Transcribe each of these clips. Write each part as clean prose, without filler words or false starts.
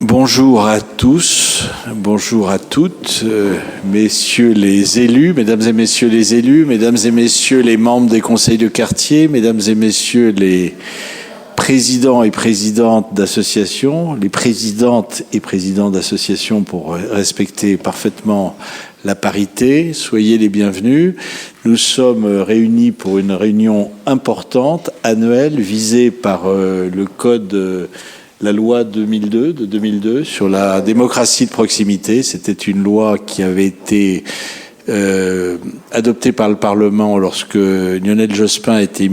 Bonjour à tous, bonjour à toutes, messieurs les élus, mesdames et messieurs les élus, mesdames et messieurs les membres des conseils de quartier, mesdames et messieurs les présidents et présidentes d'associations, les présidentes et présidents d'associations pour respecter parfaitement la parité, soyez les bienvenus. Nous sommes réunis pour une réunion importante, annuelle, visée par le code... la loi de 2002 sur la démocratie de proximité. C'était une loi qui avait été adoptée par le Parlement lorsque Lionel Jospin était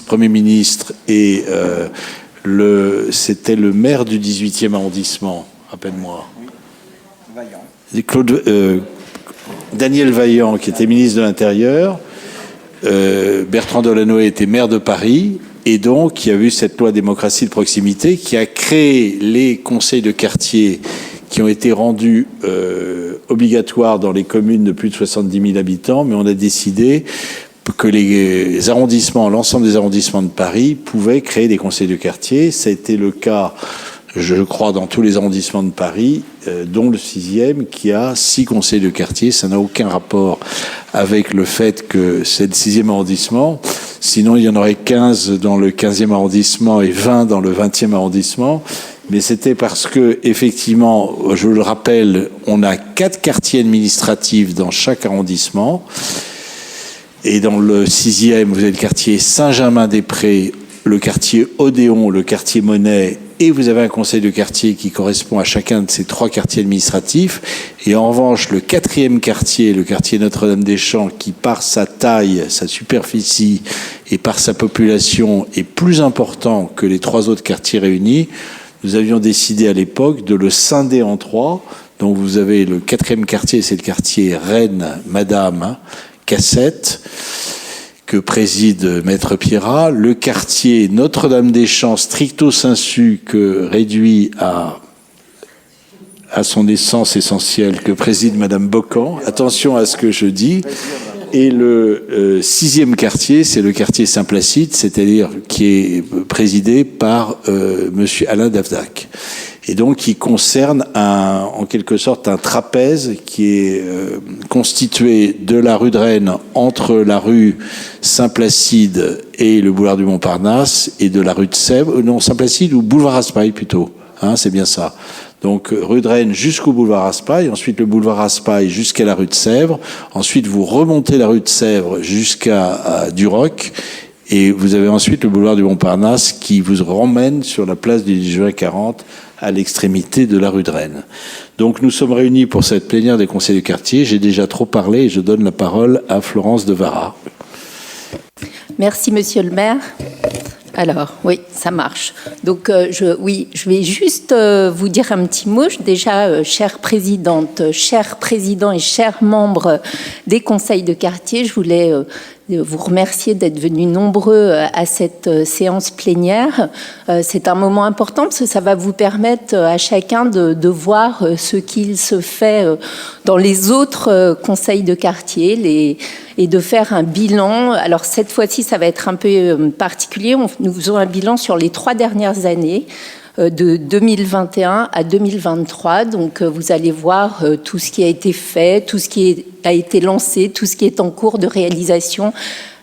Premier ministre et c'était le maire du 18e arrondissement, rappelle-moi. Vaillant. Daniel Vaillant, qui était ministre de l'Intérieur. Bertrand Delanoë était maire de Paris. Et donc, il y a eu cette loi démocratie de proximité qui a créé les conseils de quartier qui ont été rendus obligatoires dans les communes de plus de 70 000 habitants, mais on a décidé que les arrondissements, l'ensemble des arrondissements de Paris pouvaient créer des conseils de quartier. Ça a été le cas, je crois, dans tous les arrondissements de Paris, dont le 6e, qui a 6 conseils de quartier. Ça n'a aucun rapport avec le fait que c'est le 6e arrondissement. Sinon, il y en aurait 15 dans le 15e arrondissement et 20 dans le 20e arrondissement. Mais c'était parce que, effectivement, je le rappelle, on a 4 quartiers administratifs dans chaque arrondissement. Et dans le 6e, vous avez le quartier Saint-Germain-des-Prés, le quartier Odéon, le quartier Monet, et vous avez un conseil de quartier qui correspond à chacun de ces 3 quartiers administratifs. Et en revanche, le 4e quartier, le quartier Notre-Dame-des-Champs, qui par sa taille, sa superficie et par sa population est plus important que les 3 autres quartiers réunis, nous avions décidé à l'époque de le scinder en 3. Donc vous avez le 4e quartier, c'est le quartier Reine-Madame, Cassette, que préside Maître Pierrat, le quartier Notre-Dame-des-Champs, stricto sensu, que réduit à son essence essentielle, que préside Madame Bocan. Attention à ce que je dis. Et le 6e quartier, c'est le quartier Saint-Placide, c'est-à-dire qui est présidé par Monsieur Alain Davdac. Et donc qui concerne en quelque sorte un trapèze qui est constitué de la rue de Rennes entre la rue Saint-Placide et le boulevard du Montparnasse et de la rue de Sèvres, non Saint-Placide ou boulevard Raspail plutôt, hein, c'est bien ça. Donc rue de Rennes jusqu'au boulevard Raspail, ensuite le boulevard Raspail jusqu'à la rue de Sèvres, ensuite vous remontez la rue de Sèvres jusqu'à Duroc. Et vous avez ensuite le boulevard du Montparnasse qui vous ramène sur la place du 10 juin 40 à l'extrémité de la rue de Rennes. Donc nous sommes réunis pour cette plénière des conseils de quartier. J'ai déjà trop parlé et je donne la parole à Florence Devara. Merci, monsieur le maire. Alors, oui, ça marche. Donc, je vais juste vous dire un petit mot. Déjà, chère présidente, chers présidents et chers membres des conseils de quartier, je voulais vous remercier d'être venus nombreux à cette séance plénière. C'est un moment important parce que ça va vous permettre à chacun de voir ce qu'il se fait dans les autres conseils de quartier et de faire un bilan. Alors cette fois-ci, ça va être un peu particulier. Nous faisons un bilan sur les 3 dernières années, de 2021 à 2023. Donc vous allez voir tout ce qui a été fait, tout ce qui a été lancé, tout ce qui est en cours de réalisation.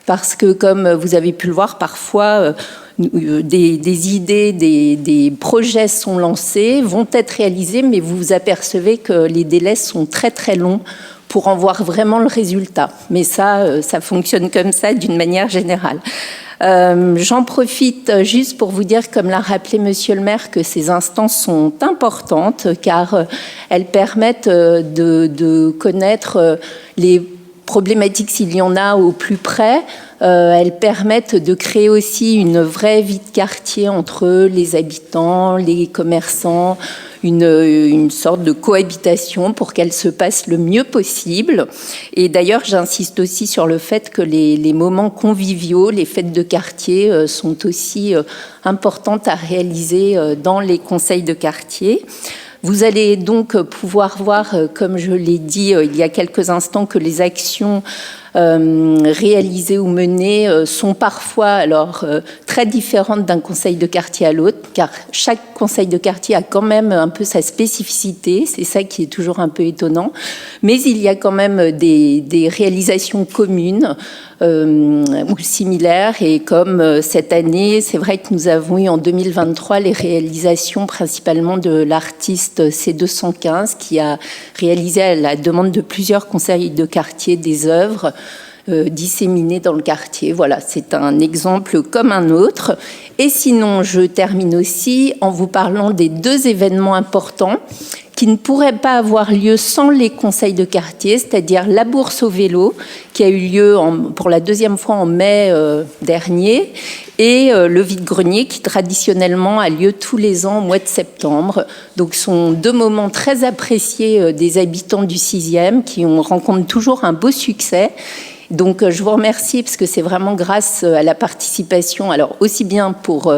Parce que comme vous avez pu le voir, parfois des idées, des projets sont lancés, vont être réalisés, mais vous vous apercevez que les délais sont très très longs pour en voir vraiment le résultat. Mais ça fonctionne comme ça d'une manière générale. J'en profite juste pour vous dire, comme l'a rappelé monsieur le maire, que ces instances sont importantes car elles permettent de connaître les problématiques s'il y en a au plus près. Elles permettent de créer aussi une vraie vie de quartier entre les habitants, les commerçants, une sorte de cohabitation pour qu'elle se passe le mieux possible. Et d'ailleurs, j'insiste aussi sur le fait que les moments conviviaux, les fêtes de quartier sont aussi importantes à réaliser dans les conseils de quartier. Vous allez donc pouvoir voir, comme je l'ai dit il y a quelques instants, que les actions réalisées ou menées sont parfois alors très différentes d'un conseil de quartier à l'autre, car chaque conseil de quartier a quand même un peu sa spécificité, c'est ça qui est toujours un peu étonnant, mais il y a quand même des réalisations communes ou similaires, et comme cette année, c'est vrai que nous avons eu en 2023 les réalisations principalement de l'artiste C215 qui a réalisé à la demande de plusieurs conseils de quartier des œuvres disséminées dans le quartier. Voilà, c'est un exemple comme un autre. Et sinon, je termine aussi en vous parlant des 2 événements importants qui ne pourraient pas avoir lieu sans les conseils de quartier, c'est-à-dire la bourse au vélo, qui a eu lieu pour la 2e fois en mai dernier, et le vide-grenier, qui traditionnellement a lieu tous les ans au mois de septembre. Donc, ce sont 2 moments très appréciés des habitants du 6e, qui rencontrent toujours un beau succès. Donc, je vous remercie, parce que c'est vraiment grâce à la participation, alors aussi bien pour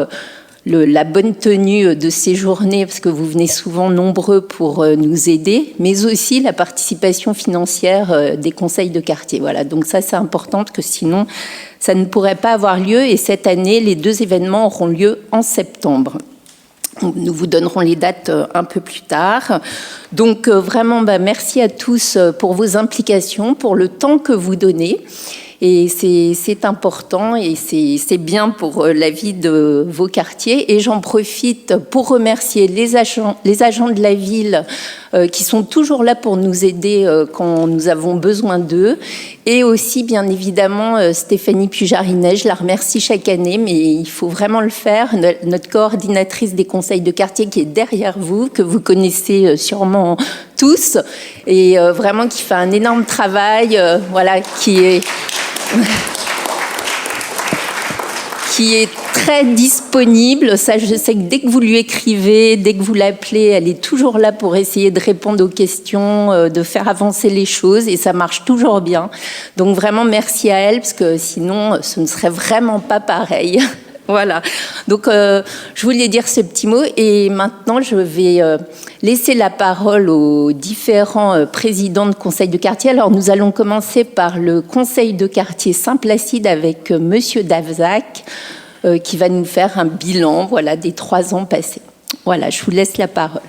la bonne tenue de ces journées, parce que vous venez souvent nombreux pour nous aider, mais aussi la participation financière des conseils de quartier. Voilà, donc ça c'est important, parce que sinon ça ne pourrait pas avoir lieu, et cette année les 2 événements auront lieu en septembre. Nous vous donnerons les dates un peu plus tard. Donc vraiment, merci à tous pour vos implications, pour le temps que vous donnez. Et c'est important, et c'est bien pour la vie de vos quartiers. Et j'en profite pour remercier les agents de la ville qui sont toujours là pour nous aider quand nous avons besoin d'eux. Et aussi, bien évidemment, Stéphanie Pujarinet, je la remercie chaque année, mais il faut vraiment le faire. Notre coordinatrice des conseils de quartier qui est derrière vous, que vous connaissez sûrement tous, et vraiment qui fait un énorme travail, voilà, qui est très disponible. Ça, je sais que dès que vous lui écrivez, dès que vous l'appelez, elle est toujours là pour essayer de répondre aux questions, de faire avancer les choses, et ça marche toujours bien. Donc vraiment, merci à elle, parce que sinon, ce ne serait vraiment pas pareil. Voilà. Donc, je voulais dire ce petit mot, et maintenant, je vais laisser la parole aux différents présidents de conseils de quartier. Alors, nous allons commencer par le conseil de quartier Saint-Placide avec Monsieur Davzac, qui va nous faire un bilan, voilà, des 3 ans passés. Voilà, je vous laisse la parole.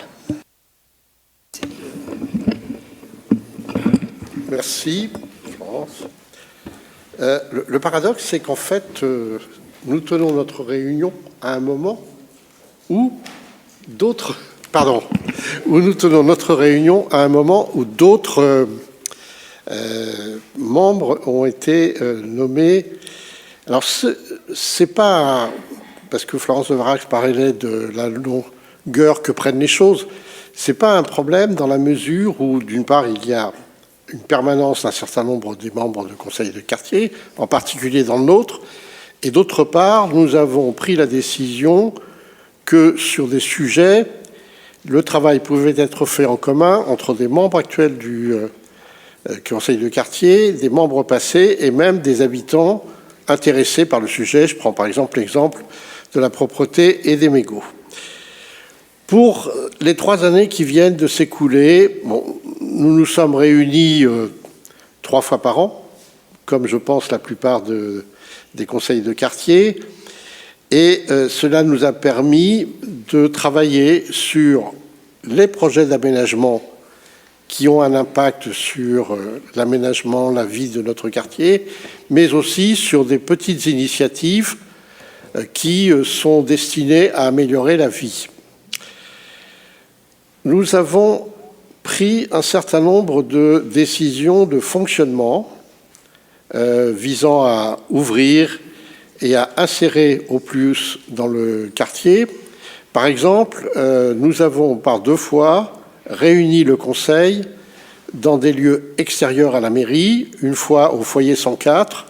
Merci, Florence. Le paradoxe, c'est qu'en fait, nous tenons notre réunion à un moment où d'autres membres ont été nommés. Alors, c'est pas parce que Florence de Varax parlait de la longueur que prennent les choses. C'est pas un problème dans la mesure où, d'une part, il y a une permanence d'un certain nombre des membres de conseil de quartier, en particulier dans le nôtre. Et d'autre part, nous avons pris la décision que sur des sujets, le travail pouvait être fait en commun entre des membres actuels du conseil de quartier, des membres passés et même des habitants intéressés par le sujet. Je prends par exemple l'exemple de la propreté et des mégots. Pour les 3 années qui viennent de s'écouler, nous nous sommes réunis 3 fois par an, comme je pense la plupart des conseils de quartier, et cela nous a permis de travailler sur les projets d'aménagement qui ont un impact sur l'aménagement, la vie de notre quartier, mais aussi sur des petites initiatives qui sont destinées à améliorer la vie. Nous avons pris un certain nombre de décisions de fonctionnement visant à ouvrir et à insérer au plus dans le quartier. Par exemple, nous avons par 2 fois réuni le conseil dans des lieux extérieurs à la mairie, une fois au foyer 104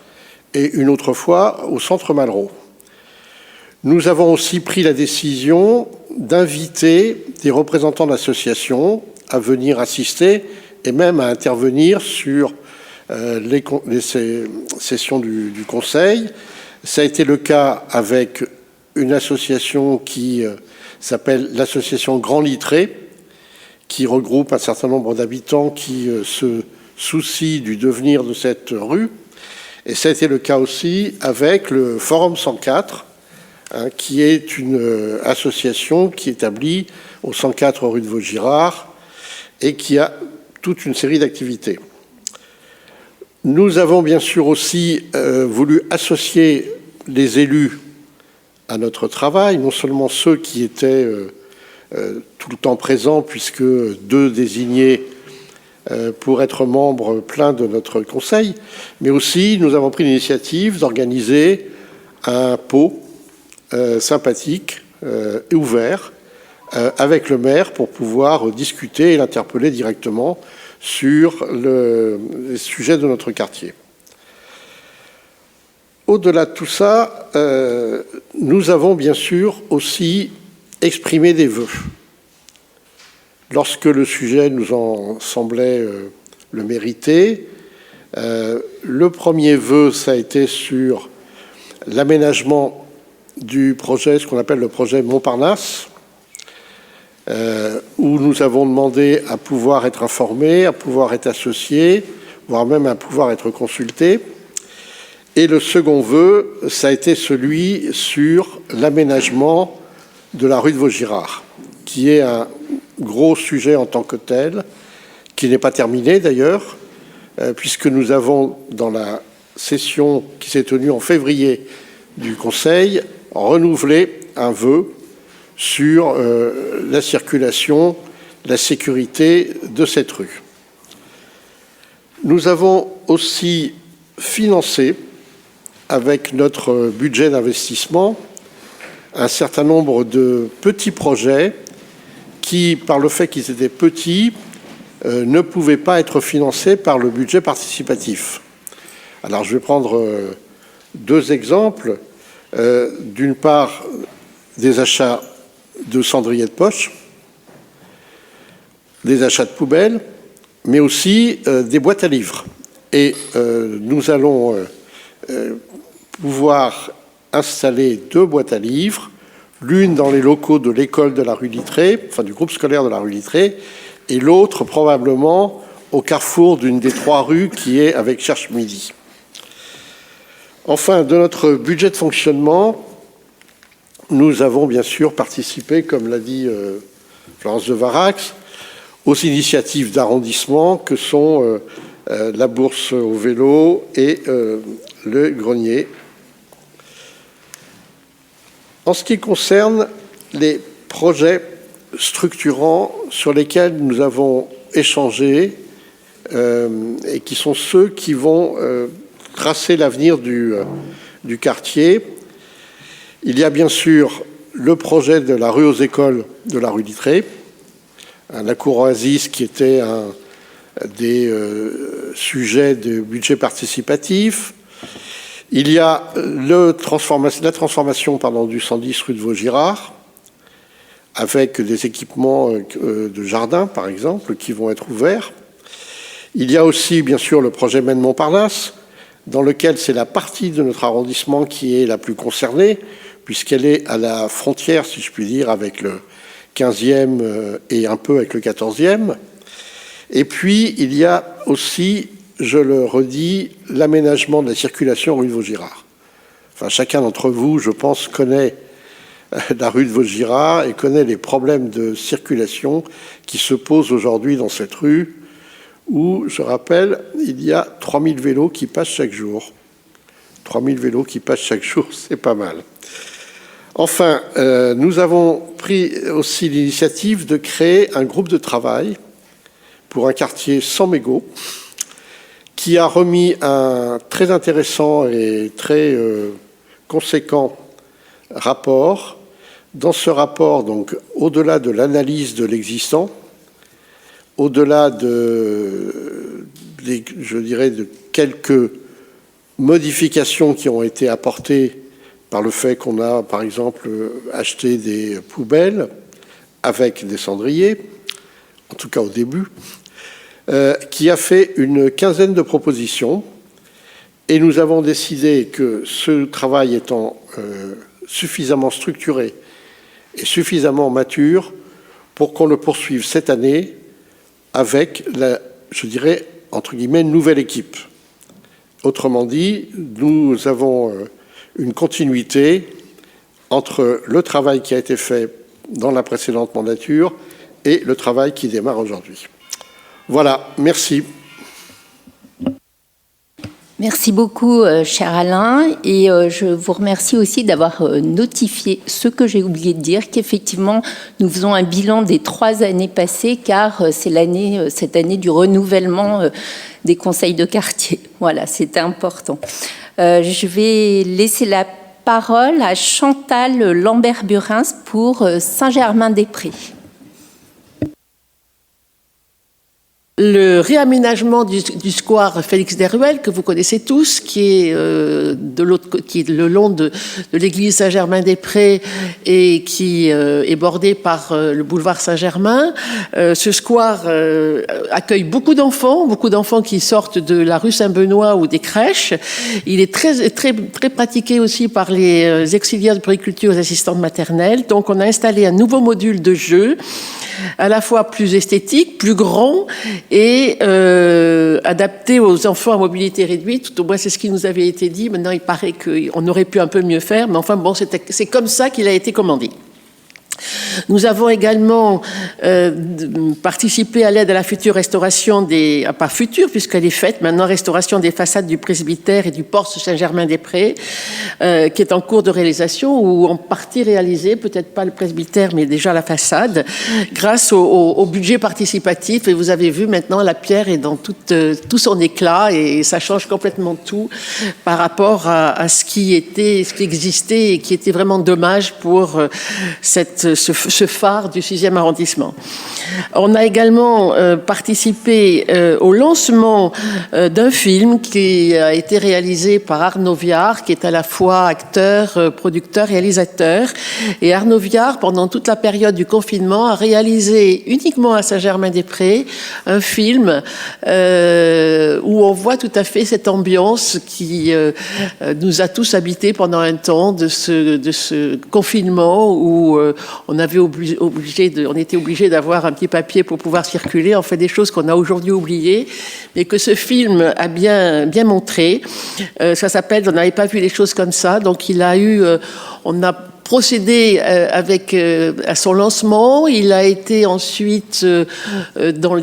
et une autre fois au centre Malraux. Nous avons aussi pris la décision d'inviter des représentants d'associations à venir assister et même à intervenir sur les sessions du Conseil. Ça a été le cas avec une association qui s'appelle l'association Grand Littré, qui regroupe un certain nombre d'habitants qui se soucient du devenir de cette rue. Et ça a été le cas aussi avec le Forum 104, qui est une association qui est établie au 104 rue de Vaugirard et qui a toute une série d'activités. Nous avons bien sûr aussi voulu associer les élus à notre travail, non seulement ceux qui étaient tout le temps présents, puisque 2 désignés pour être membres pleins de notre conseil, mais aussi nous avons pris l'initiative d'organiser un pot sympathique et ouvert avec le maire pour pouvoir discuter et l'interpeller directement sur les sujets de notre quartier. Au-delà de tout ça, nous avons bien sûr aussi exprimé des vœux. Lorsque le sujet nous en semblait le mériter, le premier vœu, ça a été sur l'aménagement du projet, ce qu'on appelle le projet Montparnasse, où nous avons demandé à pouvoir être informés, à pouvoir être associés, voire même à pouvoir être consultés. Et le second vœu, ça a été celui sur l'aménagement de la rue de Vaugirard, qui est un gros sujet en tant que tel, qui n'est pas terminé d'ailleurs, puisque nous avons, dans la session qui s'est tenue en février du Conseil, renouvelé un vœu sur la circulation, la sécurité de cette rue. Nous avons aussi financé, avec notre budget d'investissement, un certain nombre de petits projets qui, par le fait qu'ils étaient petits, ne pouvaient pas être financés par le budget participatif. Alors je vais prendre 2 exemples. D'une part, des achats de cendriers de poche, des achats de poubelles, mais aussi des boîtes à livres. Et nous allons pouvoir installer 2 boîtes à livres, l'une dans les locaux de l'école de la rue Littré, enfin du groupe scolaire de la rue Littré, et l'autre probablement au carrefour d'une des 3 rues qui est avec Cherche Midi. Enfin, de notre budget de fonctionnement, nous avons bien sûr participé, comme l'a dit Florence de Varax, aux initiatives d'arrondissement que sont la bourse au vélo et le grenier. En ce qui concerne les projets structurants sur lesquels nous avons échangé et qui sont ceux qui vont tracer l'avenir du quartier, il y a bien sûr le projet de la rue aux écoles de la rue Littré, la cour Oasis qui était un des sujets de budget participatif. Il y a la transformation du 110 rue de Vaugirard, avec des équipements de jardin, par exemple, qui vont être ouverts. Il y a aussi, bien sûr, le projet Maine-Montparnasse, dans lequel c'est la partie de notre arrondissement qui est la plus concernée, puisqu'elle est à la frontière, si je puis dire, avec le 15e et un peu avec le 14e. Et puis, il y a aussi, je le redis, l'aménagement de la circulation rue de Vaugirard. Enfin, chacun d'entre vous, je pense, connaît la rue de Vaugirard et connaît les problèmes de circulation qui se posent aujourd'hui dans cette rue où, je rappelle, il y a 3000 vélos qui passent chaque jour. 3000 vélos qui passent chaque jour, c'est pas mal. Enfin, nous avons pris aussi l'initiative de créer un groupe de travail pour un quartier sans mégots, qui a remis un très intéressant et très conséquent rapport. Dans ce rapport, donc, au-delà de l'analyse de l'existant, au-delà je dirais, de quelques modifications qui ont été apportées par le fait qu'on a, par exemple, acheté des poubelles avec des cendriers, en tout cas au début, qui a fait une quinzaine de propositions. Et nous avons décidé que ce travail étant suffisamment structuré et suffisamment mature pour qu'on le poursuive cette année avec, je dirais, entre guillemets, une nouvelle équipe. Autrement dit, nous avons une continuité entre le travail qui a été fait dans la précédente mandature et le travail qui démarre aujourd'hui. Voilà, merci. Merci beaucoup, cher Alain, et je vous remercie aussi d'avoir notifié ce que j'ai oublié de dire, qu'effectivement, nous faisons un bilan des 3 années passées, car c'est cette année du renouvellement des conseils de quartier. Voilà, c'était important. Je vais laisser la parole à Chantal Lambert-Burins pour Saint-Germain-des-Prés. Le réaménagement du square Félix Deruel, que vous connaissez tous, qui est qui est le long de l'église Saint-Germain-des-Prés et qui est bordé par le boulevard Saint-Germain. Ce square accueille beaucoup d'enfants qui sortent de la rue Saint-Benoît ou des crèches. Il est très pratiqué aussi par les auxiliaires de puériculture et les assistantes maternelles. Donc on a installé un nouveau module de jeu, à la fois plus esthétique, plus grand et adapté aux enfants à mobilité réduite. Tout au moins, c'est ce qui nous avait été dit. Maintenant, il paraît qu'on aurait pu un peu mieux faire, mais enfin, bon, c'est comme ça qu'il a été commandé. Nous avons également participé à l'aide à la future restauration pas future, puisqu'elle est faite maintenant, restauration des façades du presbytère et du porche Saint-Germain-des-Prés, qui est en cours de réalisation, ou en partie réalisée, peut-être pas le presbytère, mais déjà la façade, grâce au budget participatif. Et vous avez vu maintenant, la pierre est dans tout son éclat, et ça change complètement tout par rapport à ce qui existait, et qui était vraiment dommage pour ce phare du 6e arrondissement. On a également participé au lancement d'un film qui a été réalisé par Arnaud Viard, qui est à la fois acteur, producteur, réalisateur. Et Arnaud Viard, pendant toute la période du confinement, a réalisé uniquement à Saint-Germain-des-Prés un film où on voit tout à fait cette ambiance qui nous a tous habités pendant un temps de ce confinement où on était obligé d'avoir un petit papier pour pouvoir circuler. On fait des choses qu'on a aujourd'hui oubliées, mais que ce film a bien montré. Ça s'appelle « On n'avait pas vu les choses comme ça ». Donc on a procédé à son lancement. Il a été ensuite dans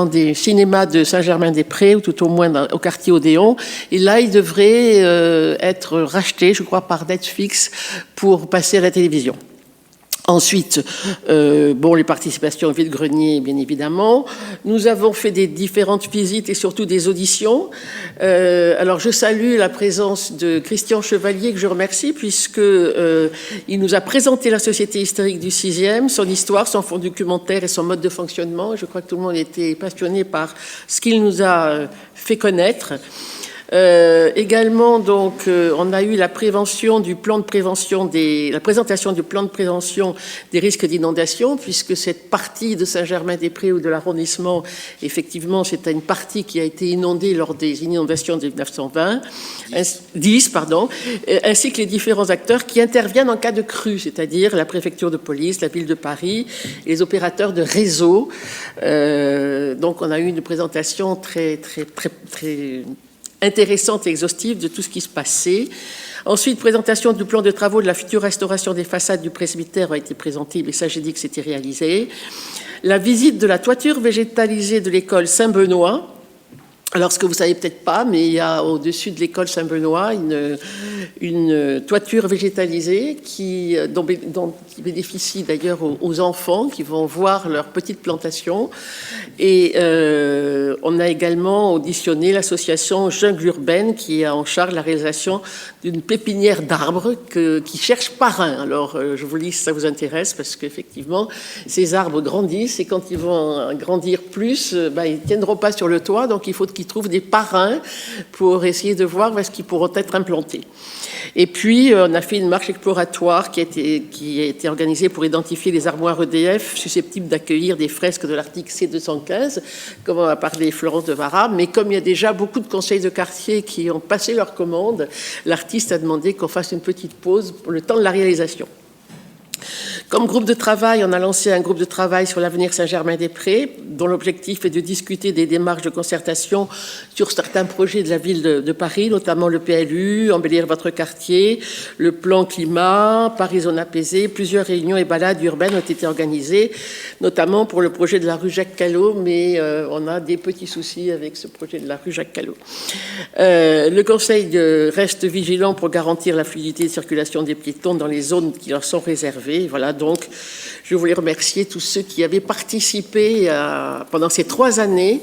des cinémas de Saint-Germain-des-Prés, ou tout au moins au quartier Odéon. Et là, il devrait être racheté, je crois, par Netflix pour passer à la télévision. Ensuite, les participations au vide-grenier, bien évidemment. Nous avons fait des différentes visites et surtout des auditions. Alors, je salue la présence de Christian Chevalier, que je remercie, puisque il nous a présenté la Société historique du 6e, son histoire, son fonds documentaire et son mode de fonctionnement. Je crois que tout le monde était passionné par ce qu'il nous a fait connaître. Également, donc, on a eu la présentation du plan de prévention des risques d'inondation, puisque cette partie de Saint-Germain-des-Prés ou de l'arrondissement, effectivement, c'était une partie qui a été inondée lors des inondations de 1910, ainsi que les différents acteurs qui interviennent en cas de crue, c'est-à-dire la préfecture de police, la ville de Paris, les opérateurs de réseau. Donc, on a eu une présentation très intéressante et exhaustive de tout ce qui se passait. Ensuite, présentation du plan de travaux de la future restauration des façades du presbytère a été présentée, mais ça, j'ai dit que c'était réalisé. La visite de la toiture végétalisée de l'école Saint-Benoît. Alors, ce que vous savez peut-être pas, mais il y a au-dessus de l'école Saint-Benoît une toiture végétalisée qui bénéficie d'ailleurs aux enfants qui vont voir leur petite plantation. Et on a également auditionné l'association Jungle Urbaine qui a en charge la réalisation d'une pépinière d'arbres qui cherche parrain. Alors, je vous lis si ça vous intéresse, parce qu'effectivement, ces arbres grandissent et quand ils vont grandir plus, ils ne tiendront pas sur le toit, donc il faut qu'ils trouvent des parrains pour essayer de voir où est-ce qu'ils pourront être implantés. Et puis, on a fait une marche exploratoire qui a été organisée pour identifier les armoires EDF susceptibles d'accueillir des fresques de l'article C215, comme on a parlé Florence de Vara. Mais comme il y a déjà beaucoup de conseils de quartier qui ont passé leur commande, l'artiste a demandé qu'on fasse une petite pause pour le temps de la réalisation. Comme groupe de travail, on a lancé un groupe de travail sur l'avenir Saint-Germain-des-Prés, dont l'objectif est de discuter des démarches de concertation sur certains projets de la ville de Paris, notamment le PLU, embellir votre quartier, le plan climat, Paris zone apaisée. Plusieurs réunions et balades urbaines ont été organisées, notamment pour le projet de la rue Jacques Callot, mais on a des petits soucis avec ce projet de la rue Jacques Callot. Le Conseil reste vigilant pour garantir la fluidité de circulation des piétons dans les zones qui leur sont réservées. Voilà, donc je voulais remercier tous ceux qui avaient participé pendant ces 3 années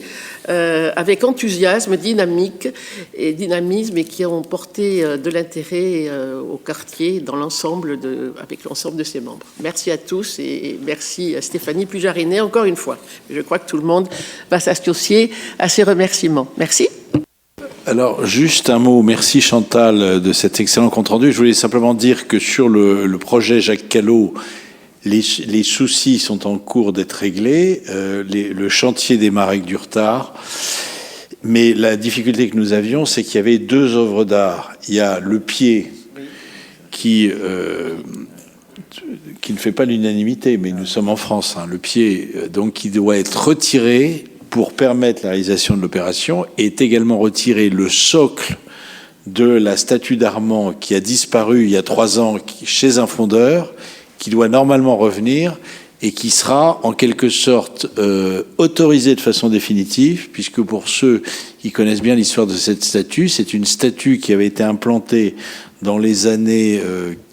avec enthousiasme, dynamisme et qui ont porté de l'intérêt au quartier dans l'ensemble avec l'ensemble de ses membres. Merci à tous et merci à Stéphanie Pujarinet encore une fois. Je crois que tout le monde va s'associer à ces remerciements. Merci. Alors, juste un mot. Merci Chantal de cet excellent compte-rendu. Je voulais simplement dire que sur le projet Jacques Callot, les soucis sont en cours d'être réglés. Le chantier démarre avec du retard. Mais la difficulté que nous avions, c'est qu'il y avait 2 œuvres d'art. Il y a le pied qui ne fait pas l'unanimité, mais nous sommes en France. Hein, le pied, donc, qui doit être retiré pour permettre la réalisation de l'opération, est également retiré le socle de la statue d'Armand qui a disparu il y a 3 ans chez un fondeur, qui doit normalement revenir et qui sera en quelque sorte autorisé de façon définitive, puisque pour ceux qui connaissent bien l'histoire de cette statue, c'est une statue qui avait été implantée dans les années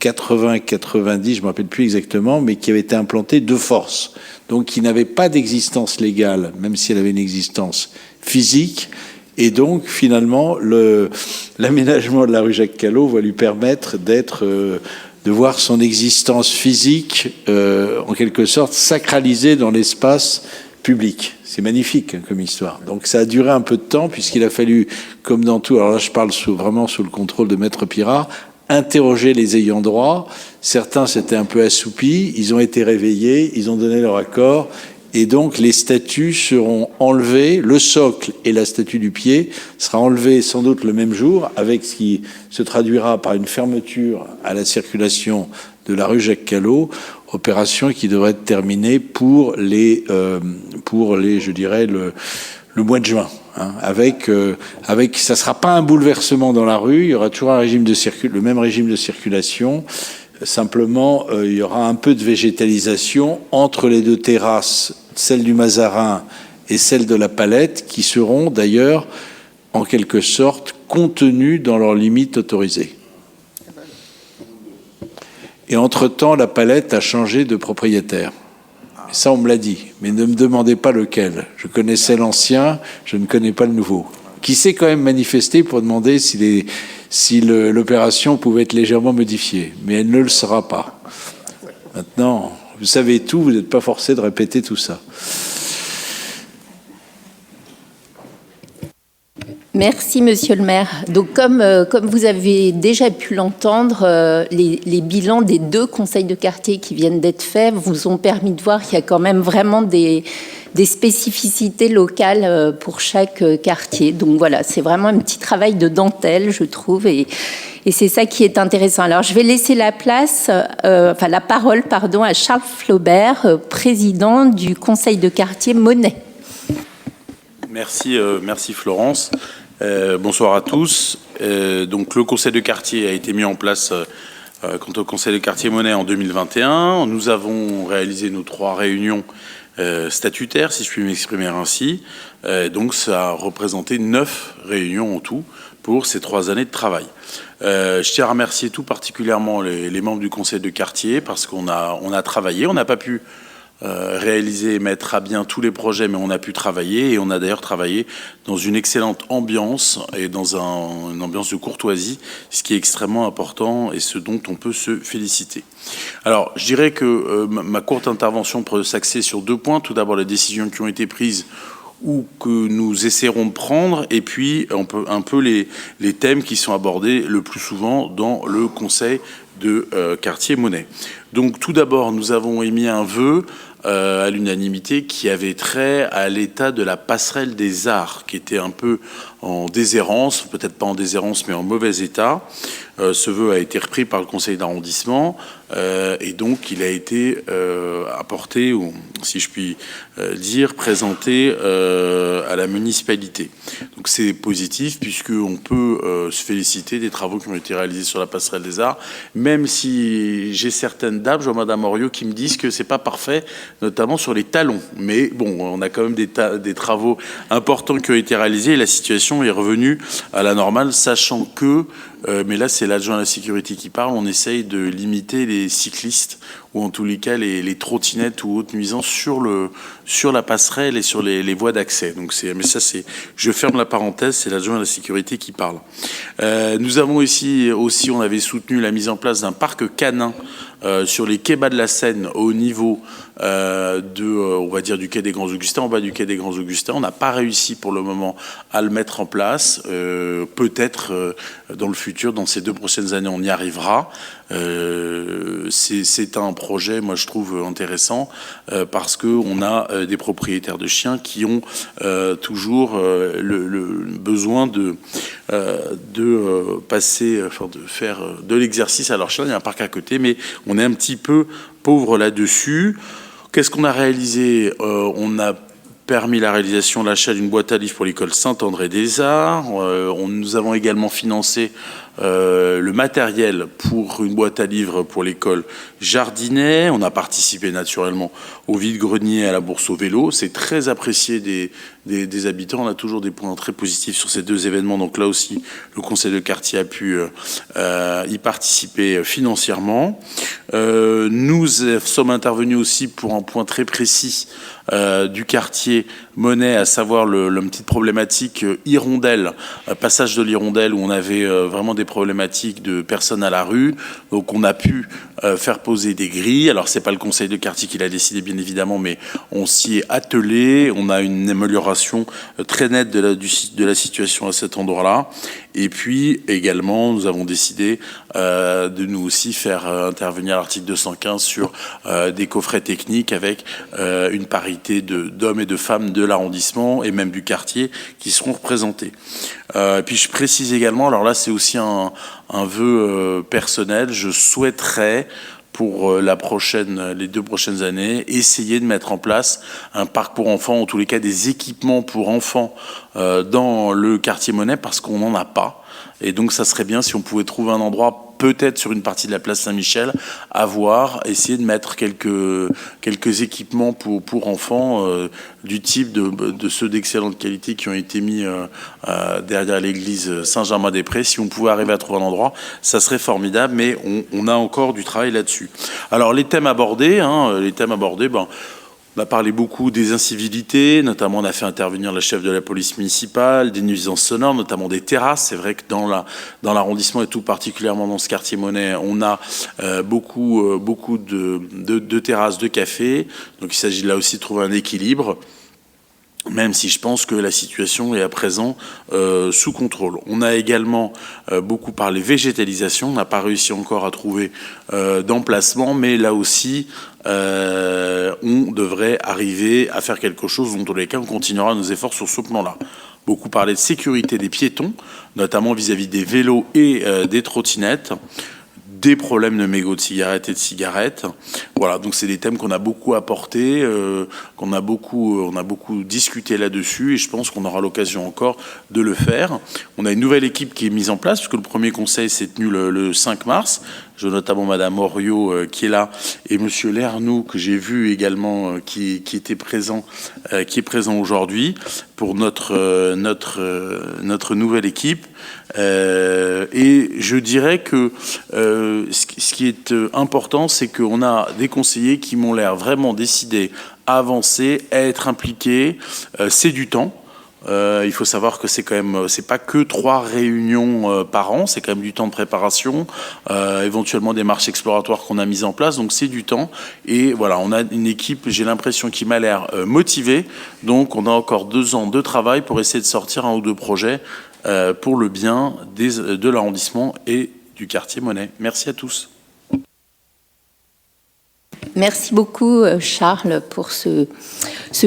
80-90, je ne me rappelle plus exactement, mais qui avait été implantée de force, donc qui n'avait pas d'existence légale, même si elle avait une existence physique. Et donc, finalement, l'aménagement de la rue Jacques Callot va lui permettre de voir son existence physique, en quelque sorte, sacralisée dans l'espace public. C'est magnifique, hein, comme histoire. Donc ça a duré un peu de temps, puisqu'il a fallu, comme dans tout, alors là je parle vraiment sous le contrôle de Maître Pirat, interroger les ayants droit. Certains s'étaient un peu assoupis, ils ont été réveillés, ils ont donné leur accord, et donc les statues seront enlevées, le socle et la statue du pied sera enlevé sans doute le même jour, avec ce qui se traduira par une fermeture à la circulation de la rue Jacques Callot, opération qui devrait être terminée pour je dirais, le mois de juin. Hein, avec, ça sera pas un bouleversement dans la rue, il y aura toujours le même régime de circulation. Simplement, il y aura un peu de végétalisation entre les 2 terrasses, celle du Mazarin et celle de la Palette, qui seront d'ailleurs, en quelque sorte, contenues dans leurs limites autorisées. Et entre-temps, la Palette a changé de propriétaire. Et ça, on me l'a dit. Mais ne me demandez pas lequel. Je connaissais l'ancien, je ne connais pas le nouveau. Qui s'est quand même manifesté pour demander si l'opération pouvait être légèrement modifiée. Mais elle ne le sera pas. Maintenant, vous savez tout, vous n'êtes pas forcé de répéter tout ça. Merci, monsieur le maire. Donc, comme vous avez déjà pu l'entendre, les bilans des 2 conseils de quartier qui viennent d'être faits vous ont permis de voir qu'il y a quand même vraiment des spécificités locales pour chaque quartier. Donc voilà, c'est vraiment un petit travail de dentelle, je trouve, et c'est ça qui est intéressant. Alors, je vais laisser la parole, à Charles Flaubert, président du conseil de quartier Monet. Merci Florence. Bonsoir à tous. Donc le conseil de quartier a été mis en place quant au conseil de quartier Monet en 2021. Nous avons réalisé nos 3 réunions statutaires, si je puis m'exprimer ainsi. Donc ça a représenté 9 réunions en tout pour ces 3 années de travail. Je tiens à remercier tout particulièrement les membres du conseil de quartier parce qu'on a travaillé. On n'a pas pu réaliser et mettre à bien tous les projets, mais on a pu travailler et on a d'ailleurs travaillé dans une excellente ambiance et dans une ambiance de courtoisie, ce qui est extrêmement important et ce dont on peut se féliciter. Alors, je dirais que ma courte intervention pourrait s'axer sur 2 points. Tout d'abord, les décisions qui ont été prises ou que nous essaierons de prendre, et puis un peu les thèmes qui sont abordés le plus souvent dans le conseil de quartier Monet. Donc tout d'abord, nous avons émis un vœu à l'unanimité qui avait trait à l'état de la passerelle des arts, qui était un peu en déshérence, peut-être pas en déshérence, mais en mauvais état. Ce vœu a été repris par le conseil d'arrondissement et donc il a été apporté, ou si je puis dire, présenté à la municipalité. Donc c'est positif puisqu'on peut se féliciter des travaux qui ont été réalisés sur la passerelle des arts, même si j'ai certaines dames, je vois Madame Oriot, qui me disent que c'est pas parfait, notamment sur les talons. Mais bon, on a quand même des travaux importants qui ont été réalisés et la situation est revenue à la normale, sachant que, mais là c'est l'adjoint à la sécurité qui parle, on essaye de limiter les cyclistes ou en tous les cas les trottinettes ou autres nuisances sur la passerelle et sur les voies d'accès. Donc mais ça c'est, je ferme la parenthèse, c'est l'adjoint à la sécurité qui parle. Nous avons aussi, on avait soutenu la mise en place d'un parc canin sur les quais bas de la Seine au niveau on va dire du quai des Grands Augustins, en bas du quai des Grands Augustins. On n'a pas réussi pour le moment à le mettre en place. Peut-être dans le futur, dans ces 2 prochaines années, on y arrivera. C'est un projet, moi je trouve intéressant parce que on a des propriétaires de chiens qui ont toujours le besoin de passer, enfin de faire de l'exercice à leur chien. Il y a un parc à côté, mais on est un petit peu pauvre là-dessus. Qu'est-ce qu'on a réalisé? On a permis la réalisation, l'achat d'une boîte à livres pour l'école Saint-André-des-Arts. Nous avons également financé le matériel pour une boîte à livres pour l'école Jardinet. On a participé naturellement au vide-grenier, à la bourse au vélo. C'est très apprécié des habitants. On a toujours des points très positifs sur ces 2 événements. Donc là aussi, le conseil de quartier a pu y participer financièrement. Nous sommes intervenus aussi pour un point très précis du quartier Monet, à savoir la petite problématique Hirondelle, passage de l'Hirondelle où on avait vraiment des problématiques de personnes à la rue. Donc on a pu faire poser des grilles. Alors c'est pas le conseil de quartier qui l'a décidé bien évidemment, mais on s'y est attelé. On a une amélioration très nette de la situation à cet endroit-là. Et puis également, nous avons décidé de nous aussi faire intervenir l'article 215 sur des coffrets techniques avec une parité d'hommes et de femmes de l'arrondissement et même du quartier qui seront représentés. Puis je précise également, alors là c'est aussi un vœu personnel, je souhaiterais pour les 2 prochaines années, essayer de mettre en place un parc pour enfants, en tous les cas des équipements pour enfants dans le quartier Monet, parce qu'on n'en a pas. Et donc ça serait bien si on pouvait trouver un endroit, peut-être sur une partie de la place Saint-Michel, essayer de mettre quelques équipements pour enfants du type de ceux d'excellente qualité qui ont été mis derrière l'église Saint-Germain-des-Prés. Si on pouvait arriver à trouver un endroit, ça serait formidable, mais on a encore du travail là-dessus. Alors les thèmes abordés, on a parlé beaucoup des incivilités, notamment on a fait intervenir la chef de la police municipale, des nuisances sonores, notamment des terrasses. C'est vrai que dans l'arrondissement et tout particulièrement dans ce quartier Monet, on a beaucoup de terrasses de café. Donc il s'agit là aussi de trouver un équilibre, même si je pense que la situation est à présent sous contrôle. On a également beaucoup parlé végétalisation. On n'a pas réussi encore à trouver d'emplacement, mais là aussi, on devrait arriver à faire quelque chose. Dans tous les cas, on continuera nos efforts sur ce plan-là. Beaucoup parlé de sécurité des piétons, notamment vis-à-vis des vélos et des trottinettes. Des problèmes de mégots de cigarettes et de cigarettes. Voilà, donc c'est des thèmes qu'on a beaucoup apportés, on a beaucoup discuté là-dessus, et je pense qu'on aura l'occasion encore de le faire. On a une nouvelle équipe qui est mise en place, puisque le premier conseil s'est tenu le 5 mars. J'ai notamment Madame Oriot qui est là, et Monsieur Lernoux, que j'ai vu également, qui était présent, qui est présent aujourd'hui pour notre nouvelle équipe. Et je dirais que ce qui est important, c'est qu'on a des conseillers qui m'ont l'air vraiment décidés à avancer, à être impliqués. C'est du temps. Il faut savoir que c'est pas que 3 réunions par an, c'est quand même du temps de préparation, éventuellement des marches exploratoires qu'on a mises en place, donc c'est du temps. Et voilà, on a une équipe, j'ai l'impression, qui m'a l'air motivée, donc on a encore 2 ans de travail pour essayer de sortir 1 ou 2 projets pour le bien de l'arrondissement et du quartier Monet. Merci à tous. Merci beaucoup, Charles, pour ce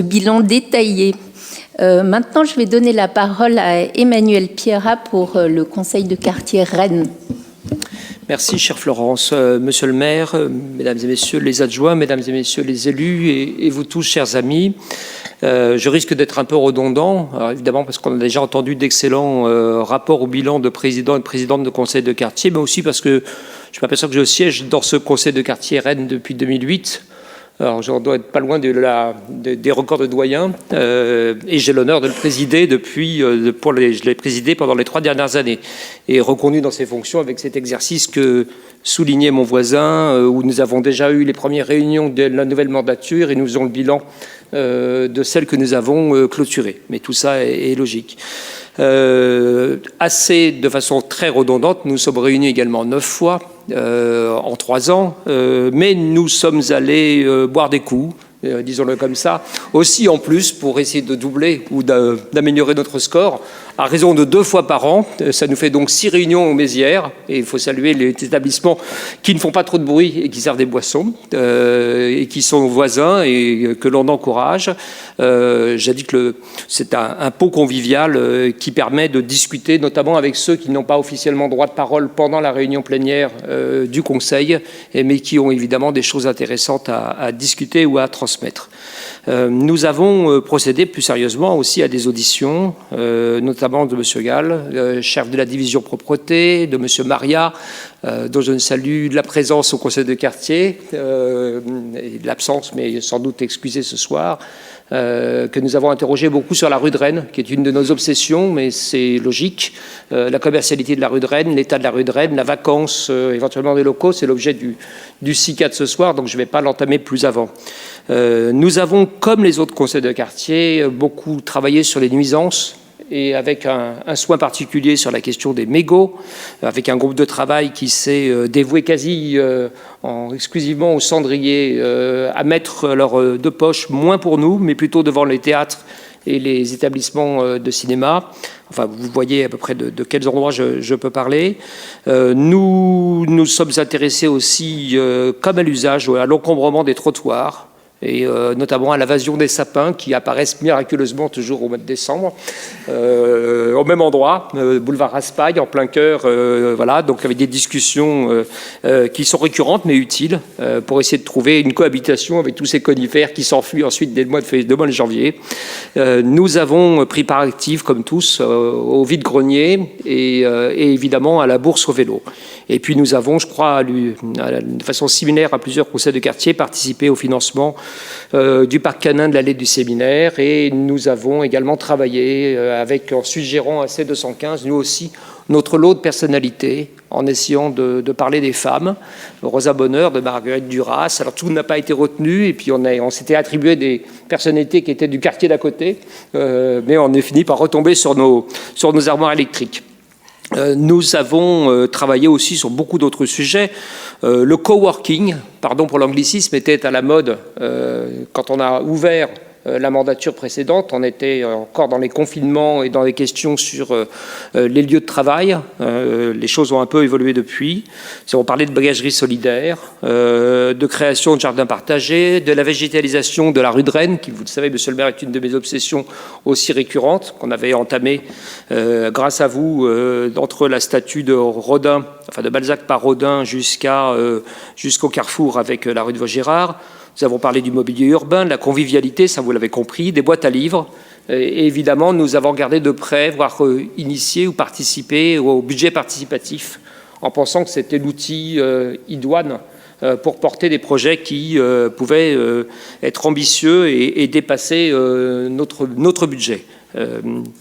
bilan détaillé. Maintenant, je vais donner la parole à Emmanuel Pierrat pour le Conseil de quartier Rennes. Merci, chère Florence. Monsieur le maire, mesdames et messieurs les adjoints, mesdames et messieurs les élus et vous tous, chers amis, je risque d'être un peu redondant, alors évidemment parce qu'on a déjà entendu d'excellents rapports au bilan de présidents et de présidentes de conseils de quartier, mais aussi parce que je m'aperçois que je siège dans ce conseil de quartier Rennes depuis 2008. Alors, je dois être pas loin des records de doyen, et j'ai l'honneur de le présider je l'ai présidé pendant les 3 dernières années, et reconnu dans ses fonctions avec cet exercice que soulignait mon voisin, où nous avons déjà eu les premières réunions de la nouvelle mandature, et nous faisons le bilan de celle que nous avons clôturée. Mais tout ça est logique. Assez de façon très redondante, nous sommes réunis également 9 fois en 3 ans, mais nous sommes allés boire des coups, disons-le comme ça, aussi en plus pour essayer de doubler ou d'améliorer notre score, à raison de 2 fois par an. Ça nous fait donc 6 réunions aux Mézières, et il faut saluer les établissements qui ne font pas trop de bruit et qui servent des boissons, et qui sont voisins et que l'on encourage. J'ai dit que c'est un pot convivial qui permet de discuter, notamment avec ceux qui n'ont pas officiellement droit de parole pendant la réunion plénière du Conseil, mais qui ont évidemment des choses intéressantes à discuter ou à transmettre. Nous avons procédé plus sérieusement aussi à des auditions, notamment de M. Gall, chef de la division propreté, de M. Maria, dont je salue la présence au conseil de quartier, et l'absence, mais sans doute excusée ce soir, que nous avons interrogé beaucoup sur la rue de Rennes, qui est une de nos obsessions, mais c'est logique. La commercialité de la rue de Rennes, l'état de la rue de Rennes, la vacance éventuellement des locaux, c'est l'objet du SICA de ce soir, donc je ne vais pas l'entamer plus avant. Nous avons, comme les autres conseils de quartier, beaucoup travaillé sur les nuisances, et avec un soin particulier sur la question des mégots, avec un groupe de travail qui s'est dévoué quasi exclusivement aux cendriers, à mettre leurs 2 poches, moins pour nous, mais plutôt devant les théâtres et les établissements de cinéma. Enfin, vous voyez à peu près de quels endroits je peux parler. Nous sommes intéressés aussi, comme à l'usage, à l'encombrement des trottoirs, et notamment à l'invasion des sapins qui apparaissent miraculeusement toujours au mois de décembre, au même endroit, boulevard Raspail, en plein cœur, voilà, donc avec des discussions qui sont récurrentes mais utiles pour essayer de trouver une cohabitation avec tous ces conifères qui s'enfuient ensuite dès le mois de janvier. Nous avons pris part active, comme tous, au vide-grenier et évidemment à la bourse au vélo. Et puis nous avons, je crois, de façon similaire à plusieurs conseils de quartier, participé au financement du parc canin de l'allée du Séminaire, et nous avons également travaillé en suggérant à C215, nous aussi, notre lot de personnalités, en essayant de parler des femmes. Rosa Bonheur, de Marguerite Duras. Alors tout n'a pas été retenu, et puis on s'était attribué des personnalités qui étaient du quartier d'à côté, mais on est fini par retomber sur nos armoires électriques. Nous avons travaillé aussi sur beaucoup d'autres sujets. Le coworking, pardon pour l'anglicisme, était à la mode quand on a ouvert la mandature précédente. On était encore dans les confinements et dans les questions sur les lieux de travail. Les choses ont un peu évolué depuis. On parlait de bagagerie solidaire, de création de jardins partagés, de la végétalisation de la rue de Rennes, qui, vous le savez, monsieur le maire, est une de mes obsessions aussi récurrentes, qu'on avait entamée grâce à vous, entre la statue de Rodin, enfin de Balzac par Rodin, jusqu'au carrefour avec la rue de Vaugirard. Nous avons parlé du mobilier urbain, de la convivialité, ça vous l'avez compris, des boîtes à livres. Et évidemment, nous avons regardé de près, voire initié ou participé au budget participatif, en pensant que c'était l'outil idoine pour porter des projets qui pouvaient être ambitieux et dépasser notre budget.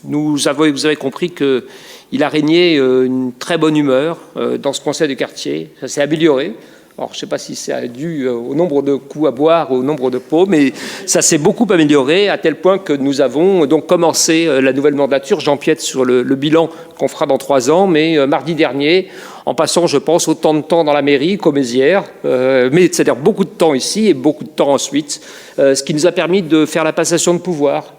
Vous avez compris qu'il a régné une très bonne humeur dans ce conseil de quartier. Ça s'est amélioré. Alors, je ne sais pas si c'est dû au nombre de coups à boire, au nombre de pots, mais ça s'est beaucoup amélioré, à tel point que nous avons donc commencé la nouvelle mandature. J'empiète sur le bilan qu'on fera dans 3 ans, mais mardi dernier, en passant, je pense, autant de temps dans la mairie qu'aux Mézières, mais c'est-à-dire beaucoup de temps ici et beaucoup de temps ensuite, ce qui nous a permis de faire la passation de pouvoir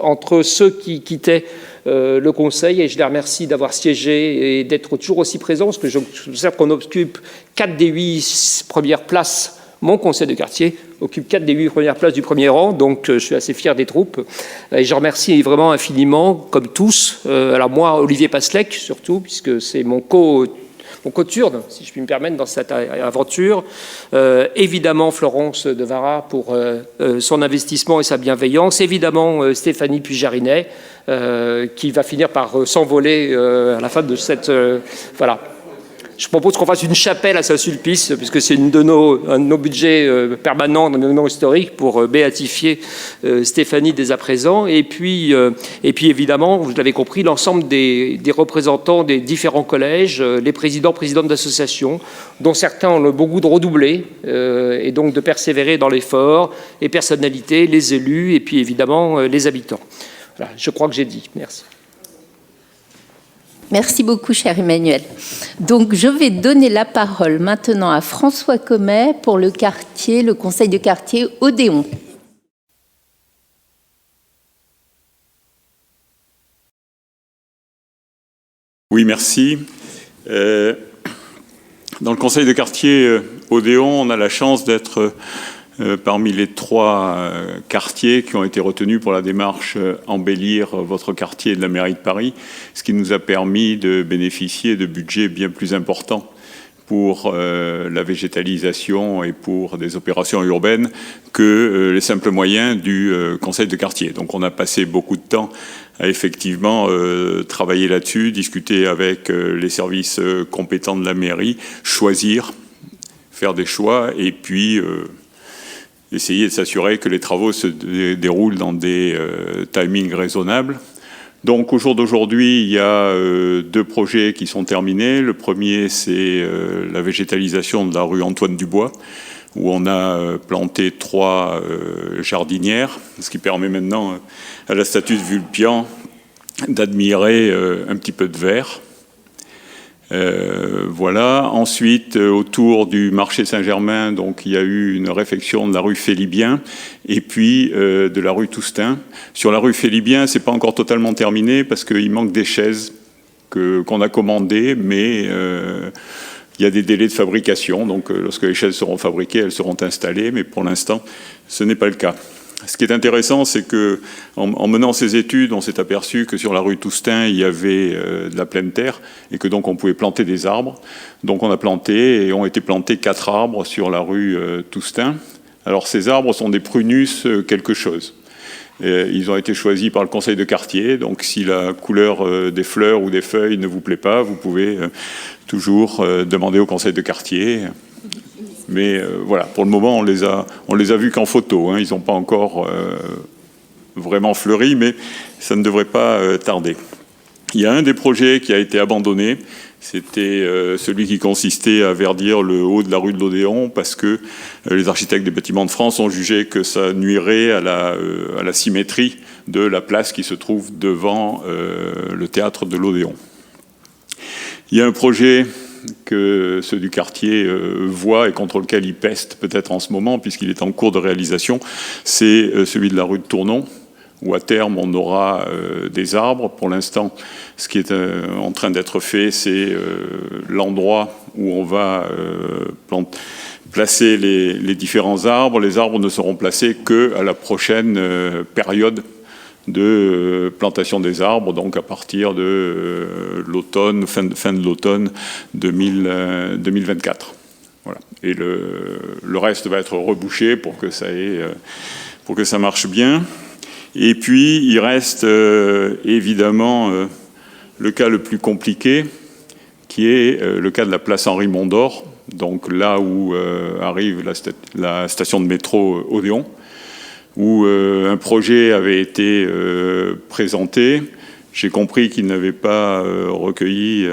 entre ceux qui quittaient le Conseil, et je les remercie d'avoir siégé et d'être toujours aussi présents, parce que je sais qu'on occupe 4 des 8 premières places mon conseil de quartier occupe 4 des 8 premières places du premier rang, donc je suis assez fier des troupes. Et je remercie vraiment infiniment, comme tous, alors moi, Olivier Passlec, surtout, puisque c'est mon coturne, si je puis me permettre, dans cette aventure. Évidemment, Florence de Vara pour son investissement et sa bienveillance. Évidemment, Stéphanie Pujarinet, qui va finir par s'envoler à la fin de cette... voilà. Je propose qu'on fasse une chapelle à Saint-Sulpice, puisque c'est un de nos budgets permanents, un monument historique, pour béatifier Stéphanie dès à présent. Et puis évidemment, vous l'avez compris, l'ensemble des représentants des différents collèges, les présidentes d'associations, dont certains ont le bon goût de redoubler, et donc de persévérer dans l'effort, les personnalités, les élus, et puis évidemment les habitants. Voilà, je crois que j'ai dit. Merci. Merci beaucoup, cher Emmanuel. Donc, je vais donner la parole maintenant à François Comet pour le conseil de quartier Odéon. Oui, merci. Dans le conseil de quartier Odéon, on a la chance d'être parmi les 3 quartiers qui ont été retenus pour la démarche embellir votre quartier de la mairie de Paris, ce qui nous a permis de bénéficier de budgets bien plus importants pour la végétalisation et pour des opérations urbaines que les simples moyens du conseil de quartier. Donc on a passé beaucoup de temps à effectivement travailler là-dessus, discuter avec les services compétents de la mairie, choisir, faire des choix et puis essayer de s'assurer que les travaux se déroulent dans des timings raisonnables. Donc au jour d'aujourd'hui, il y a 2 projets qui sont terminés. Le premier, c'est la végétalisation de la rue Antoine Dubois, où on a planté 3 jardinières, ce qui permet maintenant à la statue de Vulpian d'admirer un petit peu de vert. Voilà. Ensuite, autour du marché Saint-Germain, donc il y a eu une réfection de la rue Félibien et puis de la rue Toustain. Sur la rue Félibien, c'est pas encore totalement terminé parce qu'il manque des chaises qu'on a commandées, mais il y a des délais de fabrication. Donc, lorsque les chaises seront fabriquées, elles seront installées, mais pour l'instant, ce n'est pas le cas. Ce qui est intéressant, c'est que en menant ces études, on s'est aperçu que sur la rue Toustain, il y avait de la pleine terre et que donc on pouvait planter des arbres. Donc on a planté et ont été plantés 4 arbres sur la rue Toustain. Alors ces arbres sont des prunus quelque chose. Ils ont été choisis par le conseil de quartier. Donc si la couleur des fleurs ou des feuilles ne vous plaît pas, vous pouvez toujours demander au conseil de quartier. Mais voilà, pour le moment, on les a vus qu'en photo. Hein. Ils n'ont pas encore vraiment fleuri, mais ça ne devrait pas tarder. Il y a un des projets qui a été abandonné. C'était celui qui consistait à verdir le haut de la rue de l'Odéon parce que les architectes des bâtiments de France ont jugé que ça nuirait à la symétrie de la place qui se trouve devant le théâtre de l'Odéon. Il y a un projet que ceux du quartier voient et contre lequel ils pestent peut-être en ce moment, puisqu'il est en cours de réalisation, c'est celui de la rue de Tournon, où à terme on aura des arbres. Pour l'instant, ce qui est en train d'être fait, c'est l'endroit où on va placer les différents arbres. Les arbres ne seront placés qu'à la prochaine période de plantation des arbres, donc à partir de l'automne, fin de l'automne 2024. Voilà. Et le reste va être rebouché pour que ça marche bien. Et puis, il reste évidemment le cas le plus compliqué, qui est le cas de la place Henri Mondor, donc là où arrive la station de métro Odéon, où un projet avait été présenté. J'ai compris qu'il n'avait pas recueilli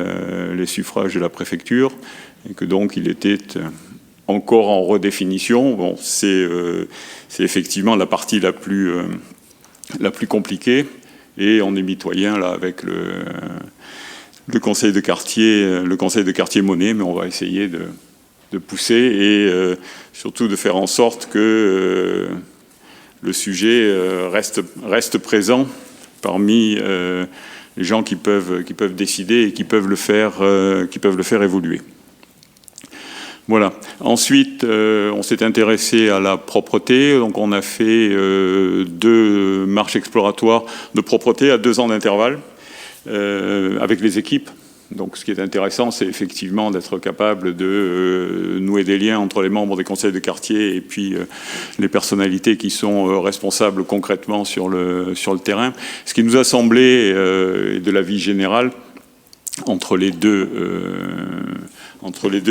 les suffrages de la préfecture et que donc il était encore en redéfinition. Bon, c'est effectivement la partie la plus compliquée et on est mitoyen là avec le conseil de quartier Monet, mais on va essayer de pousser et surtout de faire en sorte que le sujet reste présent parmi les gens qui peuvent décider et qui peuvent le faire évoluer. Voilà. Ensuite, on s'est intéressé à la propreté, donc on a fait 2 marches exploratoires de propreté à 2 ans d'intervalle avec les équipes. Donc ce qui est intéressant, c'est effectivement d'être capable de nouer des liens entre les membres des conseils de quartier et puis les personnalités qui sont responsables concrètement sur le terrain. Ce qui nous a semblé, de la vie générale, entre les deux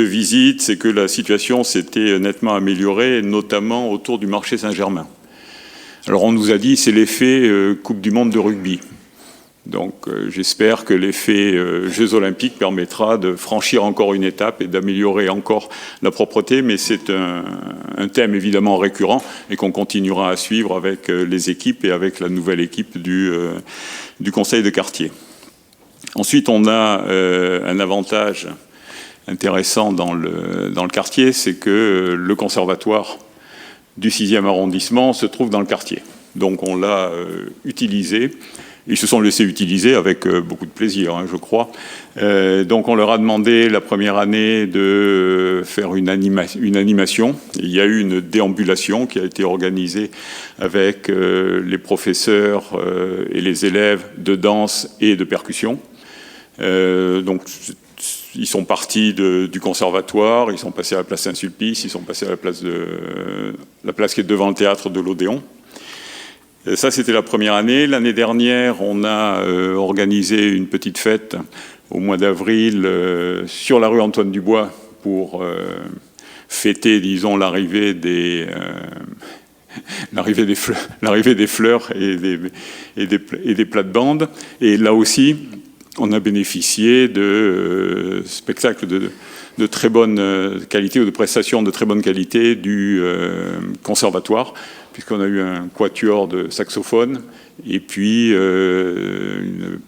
visites, c'est que la situation s'était nettement améliorée, notamment autour du marché Saint-Germain. Alors on nous a dit c'est l'effet Coupe du Monde de rugby. Donc j'espère que l'effet Jeux Olympiques permettra de franchir encore une étape et d'améliorer encore la propreté, mais c'est un thème évidemment récurrent et qu'on continuera à suivre avec les équipes et avec la nouvelle équipe du conseil de quartier. Ensuite, on a un avantage intéressant dans le quartier, c'est que le conservatoire du 6e arrondissement se trouve dans le quartier. Donc on l'a utilisé. Ils se sont laissés utiliser avec beaucoup de plaisir, je crois. Donc on leur a demandé la première année de faire une animation. Il y a eu une déambulation qui a été organisée avec les professeurs et les élèves de danse et de percussion. Donc ils sont partis du conservatoire, ils sont passés à la place Saint-Sulpice, ils sont passés à la place qui est devant le théâtre de l'Odéon. Ça, c'était la première année. L'année dernière, on a organisé une petite fête au mois d'avril sur la rue Antoine Dubois pour fêter, disons, l'arrivée des fleurs et des plates-bandes. Et là aussi, on a bénéficié de spectacles de très bonne qualité ou de prestations de très bonne qualité du conservatoire, puisqu'on a eu un quatuor de saxophones et puis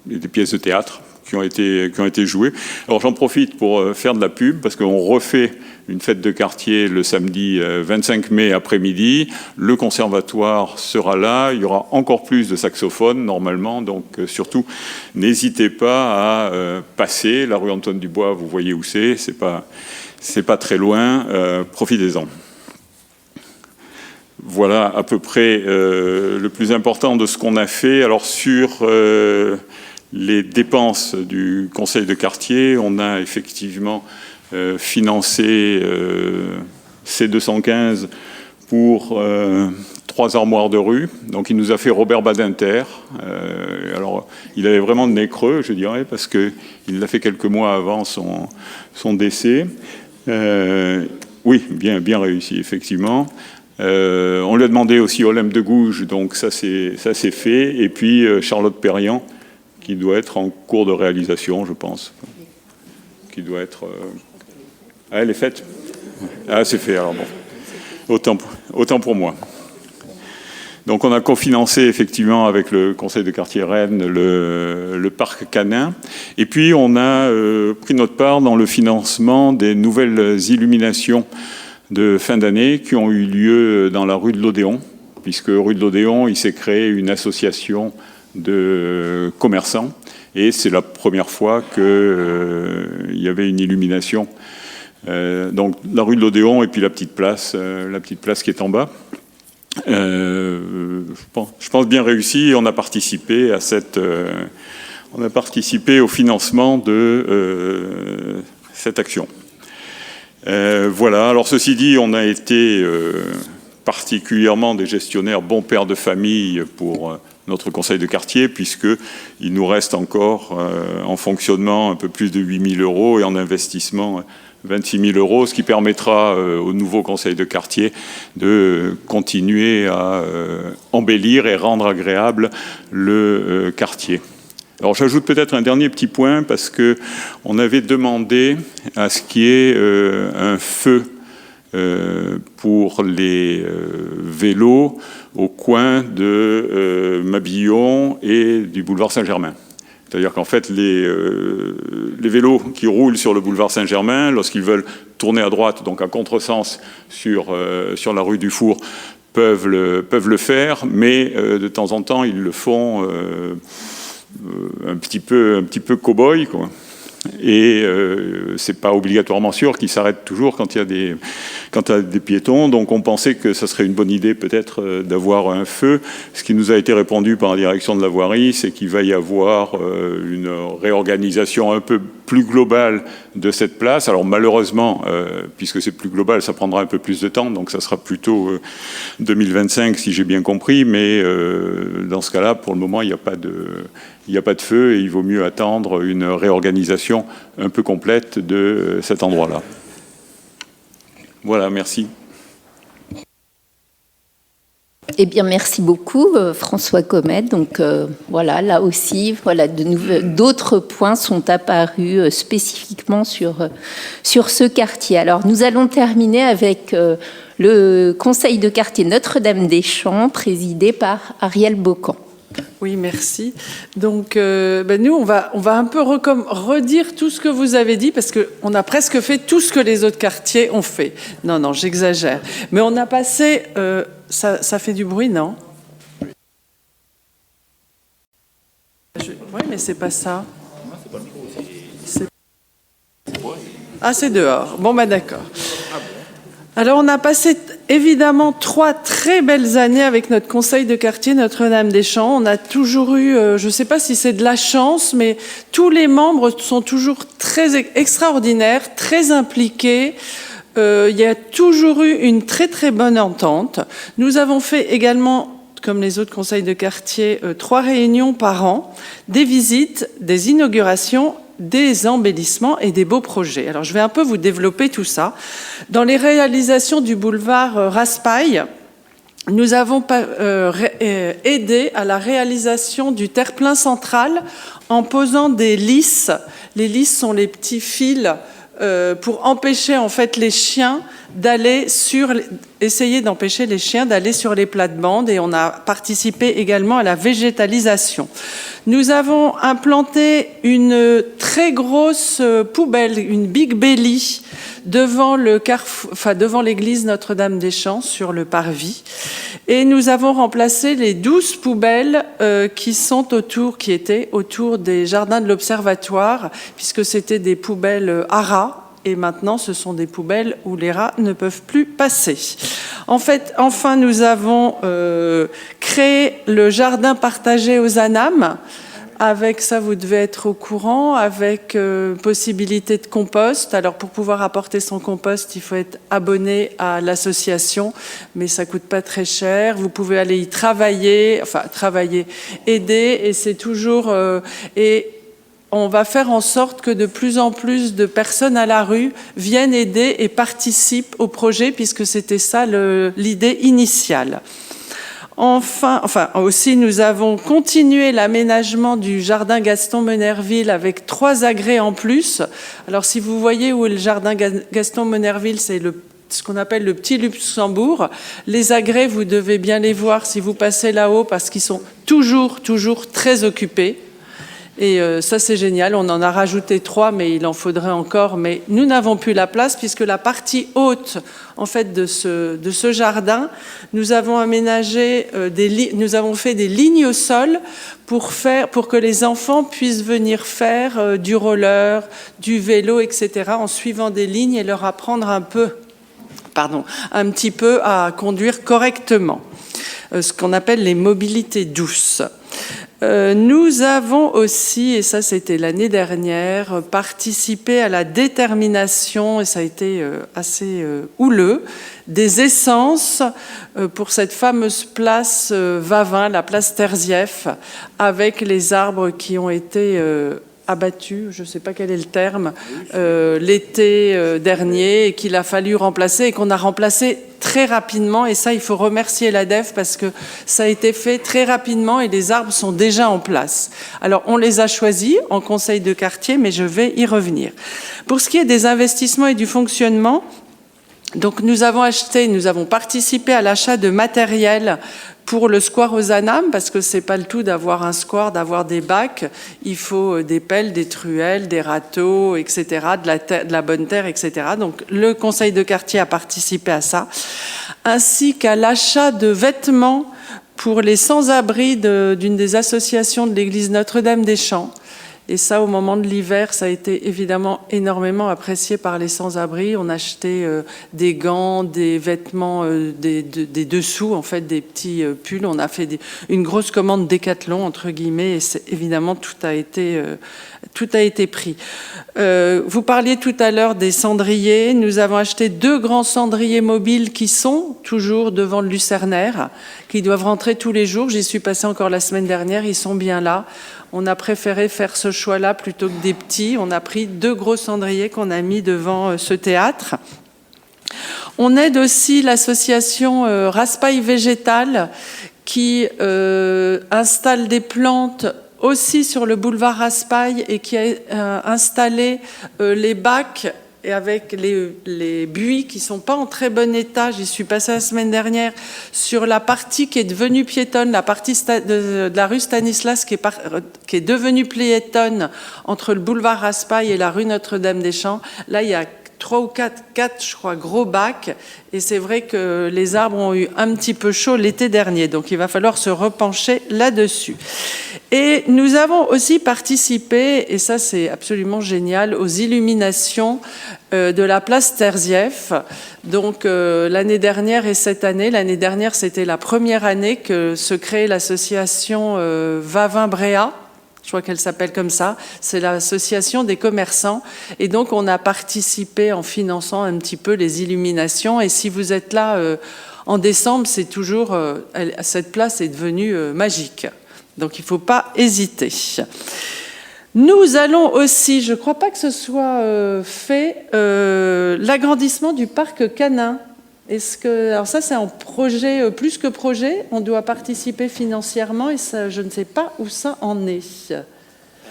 des pièces de théâtre qui ont été jouées. Alors j'en profite pour faire de la pub, parce qu'on refait une fête de quartier le samedi 25 mai après-midi. Le conservatoire sera là, il y aura encore plus de saxophones normalement, donc surtout n'hésitez pas à passer. La rue Antoine Dubois, vous voyez où c'est pas très loin, profitez-en. Voilà à peu près le plus important de ce qu'on a fait. Alors sur les dépenses du conseil de quartier, on a effectivement financé C215 pour 3 armoires de rue. Donc il nous a fait Robert Badinter. Alors il avait vraiment le nez creux, je dirais, parce qu'il l'a fait quelques mois avant son décès. Oui, bien réussi, effectivement. On lui a demandé aussi Olympe de Gouges, donc ça c'est fait. Et puis Charlotte Perriand, qui doit être en cours de réalisation, je pense. Qui doit être... Ah, elle est faite ? Ah, c'est fait, alors bon. Autant pour moi. Donc on a cofinancé effectivement avec le conseil de quartier Rennes le parc canin. Et puis on a pris notre part dans le financement des nouvelles illuminations de fin d'année qui ont eu lieu dans la rue de l'Odéon, puisque rue de l'Odéon, il s'est créé une association de commerçants, et c'est la première fois qu'il y avait une illumination. Donc la rue de l'Odéon et puis la petite place qui est en bas. Je pense bien réussi. On a participé au financement de cette action. Voilà. Alors ceci dit, on a été particulièrement des gestionnaires bons pères de famille pour notre conseil de quartier, puisqu'il nous reste encore en fonctionnement un peu plus de 8 000 € et en investissement 26 000 €, ce qui permettra au nouveau conseil de quartier de continuer à embellir et rendre agréable le quartier. Alors j'ajoute peut-être un dernier petit point, parce qu'on avait demandé à ce qu'il y ait un feu pour les vélos au coin de Mabillon et du boulevard Saint-Germain. C'est-à-dire qu'en fait, les vélos qui roulent sur le boulevard Saint-Germain, lorsqu'ils veulent tourner à droite, donc à contresens sur la rue du Four, peuvent le faire, mais de temps en temps, ils le font un petit peu cow-boy, quoi. Et c'est pas obligatoirement sûr qu'ils s'arrêtent toujours quand il y a des piétons. Donc on pensait que ça serait une bonne idée peut-être d'avoir un feu. Ce qui nous a été répondu par la direction de la voirie, c'est qu'il va y avoir une réorganisation un peu plus globale de cette place. Alors malheureusement, puisque c'est plus global, ça prendra un peu plus de temps, donc ça sera plutôt 2025 si j'ai bien compris, mais dans ce cas-là, pour le moment, il n'y a pas de feu et il vaut mieux attendre une réorganisation un peu complète de cet endroit-là. Voilà, merci. Eh bien, merci beaucoup, François Comet. Donc, voilà, là aussi, voilà, d'autres points sont apparus spécifiquement sur ce quartier. Alors, nous allons terminer avec le conseil de quartier Notre-Dame-des-Champs, présidé par Ariel Bocan. Oui, merci. Donc, nous, on va un peu redire tout ce que vous avez dit, parce qu'on a presque fait tout ce que les autres quartiers ont fait. Non, j'exagère. Mais on a passé... ça fait du bruit, non? Oui, mais c'est pas ça. C'est dehors. Bon, d'accord. Alors, on a passé évidemment 3 très belles années avec notre conseil de quartier Notre-Dame-des-Champs. On a toujours eu, je ne sais pas si c'est de la chance, mais tous les membres sont toujours très extraordinaires, très impliqués. Il y a toujours eu une très très bonne entente. Nous avons fait également, comme les autres conseils de quartier, 3 réunions par an, des visites, des inaugurations, des embellissements et des beaux projets. Alors, je vais un peu vous développer tout ça. Dans les réalisations du boulevard Raspail, nous avons aidé à la réalisation du terre-plein central en posant des lisses. Les lisses sont les petits fils pour empêcher en fait les chiens essayer d'empêcher les chiens d'aller sur les plates-bandes, et on a participé également à la végétalisation. Nous avons implanté une très grosse poubelle, une Big Belly, devant l'église Notre-Dame-des-Champs, sur le parvis. Et nous avons remplacé les 12 poubelles qui étaient autour des jardins de l'Observatoire, puisque c'était des poubelles à rats. Et maintenant, ce sont des poubelles où les rats ne peuvent plus passer. Enfin, nous avons créé le jardin partagé aux Anames. Avec ça, vous devez être au courant, avec possibilité de compost. Alors, pour pouvoir apporter son compost, il faut être abonné à l'association, mais ça coûte pas très cher. Vous pouvez aller y travailler, aider, et c'est toujours... on va faire en sorte que de plus en plus de personnes à la rue viennent aider et participent au projet, puisque c'était ça l'idée initiale. Enfin, aussi, nous avons continué l'aménagement du jardin Gaston-Menerville avec 3 agrès en plus. Alors, si vous voyez où est le jardin Gaston-Menerville, c'est ce qu'on appelle le petit Luxembourg. Les agrès, vous devez bien les voir si vous passez là-haut, parce qu'ils sont toujours très occupés. Et ça, c'est génial. On en a rajouté 3, mais il en faudrait encore. Mais nous n'avons plus la place, puisque la partie haute, en fait, de ce jardin, nous avons aménagé nous avons fait des lignes au sol pour que les enfants puissent venir faire du roller, du vélo, etc., en suivant des lignes, et leur apprendre un petit peu à conduire correctement. Ce qu'on appelle les mobilités douces. Nous avons aussi, et ça c'était l'année dernière, participé à la détermination, et ça a été assez houleux, des essences pour cette fameuse place Vavin, la place Terzieff, avec les arbres qui ont été abattus, je ne sais pas quel est le terme, l'été dernier, et qu'il a fallu remplacer, et qu'on a remplacé très rapidement. Et ça, il faut remercier l'ADEF, parce que ça a été fait très rapidement et les arbres sont déjà en place. Alors, on les a choisis en conseil de quartier, mais je vais y revenir. Pour ce qui est des investissements et du fonctionnement, donc nous avons participé à l'achat de matériel pour le square aux Anames, parce que c'est pas le tout d'avoir un square, d'avoir des bacs. Il faut des pelles, des truelles, des râteaux, etc., de la bonne terre, etc. Donc le conseil de quartier a participé à ça, ainsi qu'à l'achat de vêtements pour les sans-abri d'une des associations de l'église Notre-Dame-des-Champs. Et ça, au moment de l'hiver, ça a été évidemment énormément apprécié par les sans-abri. On achetait des gants, des vêtements, des dessous, en fait, des petits pulls. On a fait une grosse commande Décathlon, entre guillemets, et évidemment, tout a été pris. Vous parliez tout à l'heure des cendriers. Nous avons acheté 2 grands cendriers mobiles qui sont toujours devant le Lucernaire, qui doivent rentrer tous les jours. J'y suis passée encore la semaine dernière, ils sont bien là. On a préféré faire ce choix-là plutôt que des petits. On a pris 2 gros cendriers qu'on a mis devant ce théâtre. On aide aussi l'association Raspail Végétal qui installe des plantes aussi sur le boulevard Raspail et qui a installé les bacs et avec les buis qui sont pas en très bon état. J'y suis passée la semaine dernière sur la partie qui est devenue piétonne, la partie de la rue Stanislas qui est devenue piétonne entre le boulevard Raspail et la rue Notre-Dame-des-Champs. Là, il y a 3 ou 4, je crois, gros bacs. Et c'est vrai que les arbres ont eu un petit peu chaud l'été dernier. Donc, il va falloir se repencher là-dessus. Et nous avons aussi participé, et ça c'est absolument génial, aux illuminations de la place Terzieff. Donc l'année dernière et cette année, l'année dernière c'était la première année que se crée l'association Vavin Bréa. Je crois qu'elle s'appelle comme ça, c'est l'association des commerçants. Et donc, on a participé en finançant un petit peu les illuminations. Et si vous êtes là en décembre, c'est toujours, cette place est devenue magique. Donc, il ne faut pas hésiter. Nous allons aussi, je ne crois pas que ce soit fait, l'agrandissement du parc canin. Alors ça, c'est un projet, plus que projet, on doit participer financièrement et ça, je ne sais pas où ça en est.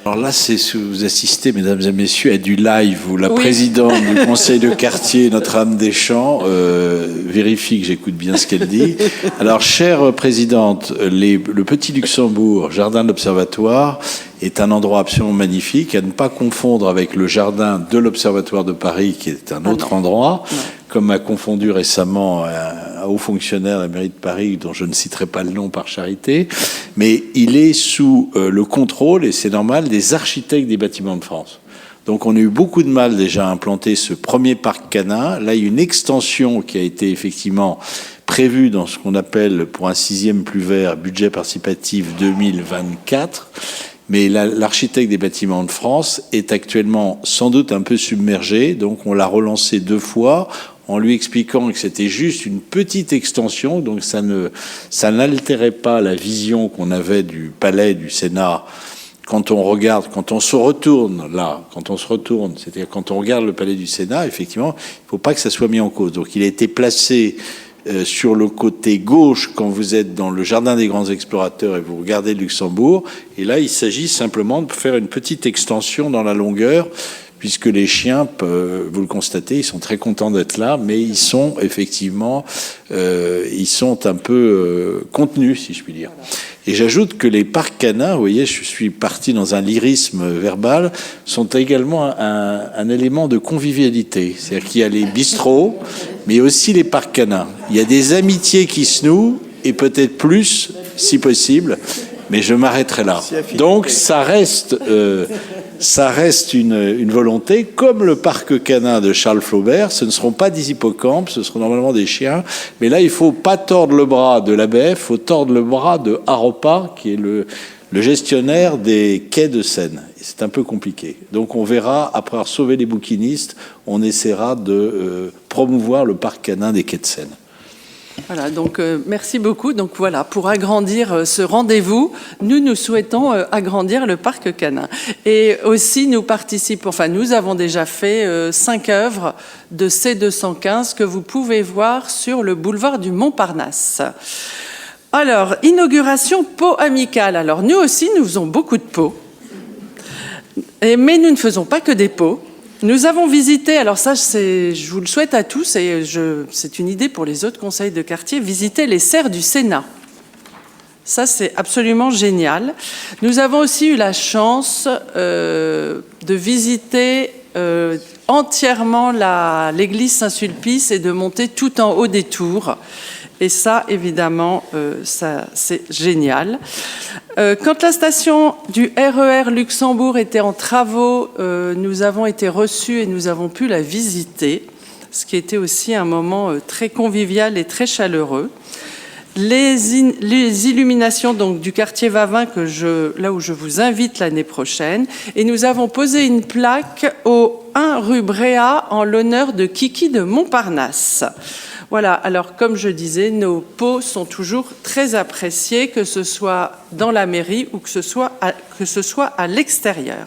Alors là, c'est si vous assistez, mesdames et messieurs, à du live où la présidente du conseil de quartier Notre-Dame-des-Champs vérifie que j'écoute bien ce qu'elle dit. Alors, chère présidente, le Petit Luxembourg, jardin de l'Observatoire, est un endroit absolument magnifique, à ne pas confondre avec le jardin de l'Observatoire de Paris, qui est un autre endroit, comme a confondu récemment un haut fonctionnaire de la mairie de Paris, dont je ne citerai pas le nom par charité, mais il est sous le contrôle, et c'est normal, des architectes des bâtiments de France. Donc on a eu beaucoup de mal déjà à implanter ce premier parc canin. Là, il y a une extension qui a été effectivement prévue dans ce qu'on appelle, pour un 6e plus vert, budget participatif 2024. Mais l'architecte des bâtiments de France est actuellement sans doute un peu submergé, donc on l'a relancé 2 fois en lui expliquant que c'était juste une petite extension, donc ça n'altérait pas la vision qu'on avait du palais du Sénat. Quand on se retourne, c'est-à-dire quand on regarde le palais du Sénat, effectivement, il ne faut pas que ça soit mis en cause. Donc il a été placé sur le côté gauche quand vous êtes dans le jardin des grands explorateurs et vous regardez le Luxembourg. Et là, il s'agit simplement de faire une petite extension dans la longueur, puisque les chiens, vous le constatez, ils sont très contents d'être là, mais ils sont effectivement, ils sont un peu contenus, si je puis dire. Et j'ajoute que les parcs canins, vous voyez, je suis parti dans un lyrisme verbal, sont également un élément de convivialité. C'est-à-dire qu'il y a les bistrots, mais aussi les parcs canins. Il y a des amitiés qui se nouent, et peut-être plus, si possible, mais je m'arrêterai là. Donc ça reste une volonté, comme le parc canin de Charles Flaubert. Ce ne seront pas des hippocampes, ce seront normalement des chiens. Mais là, il ne faut pas tordre le bras de l'ABF, il faut tordre le bras de Haropa, qui est le gestionnaire des quais de Seine. C'est un peu compliqué. Donc on verra, après avoir sauvé les bouquinistes, on essaiera de promouvoir le parc canin des quais de Seine. Voilà, donc merci beaucoup. Donc voilà, pour agrandir ce rendez-vous, nous souhaitons agrandir le parc canin. Et aussi, nous avons déjà fait 5 œuvres de C215 que vous pouvez voir sur le boulevard du Montparnasse. Alors, inauguration pot amicale. Alors, nous aussi, nous faisons beaucoup de pots. Mais nous ne faisons pas que des pots. Nous avons visité, alors ça, je vous le souhaite à tous, et c'est une idée pour les autres conseils de quartier, visiter les serres du Sénat. Ça, c'est absolument génial. Nous avons aussi eu la chance de visiter entièrement l'église Saint-Sulpice et de monter tout en haut des tours. Et ça, évidemment, ça, c'est génial. Quand la station du RER Luxembourg était en travaux, nous avons été reçus et nous avons pu la visiter, ce qui était aussi un moment très convivial et très chaleureux. Les illuminations donc du quartier Vavin, là où je vous invite l'année prochaine. Et nous avons posé une plaque au 1 rue Bréa en l'honneur de Kiki de Montparnasse. Voilà, alors comme je disais, nos pots sont toujours très appréciés, que ce soit dans la mairie ou que ce soit à l'extérieur.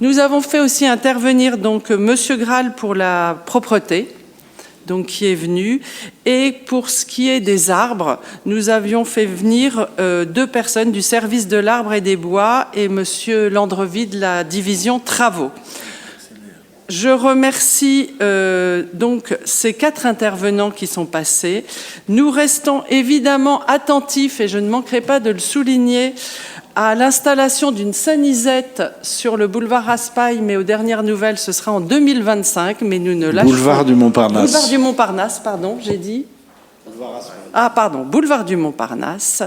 Nous avons fait aussi intervenir donc Monsieur Graal pour la propreté, donc qui est venu. Et pour ce qui est des arbres, nous avions fait venir 2 personnes du service de l'arbre et des bois et Monsieur Landrevie de la division travaux. Je remercie donc ces 4 intervenants qui sont passés. Nous restons évidemment attentifs, et je ne manquerai pas de le souligner, à l'installation d'une sanisette sur le boulevard Raspail, mais aux dernières nouvelles, ce sera en 2025, mais nous ne lâcherons... Boulevard du Montparnasse. Boulevard du Montparnasse, pardon, j'ai dit. Ah, pardon, boulevard du Montparnasse.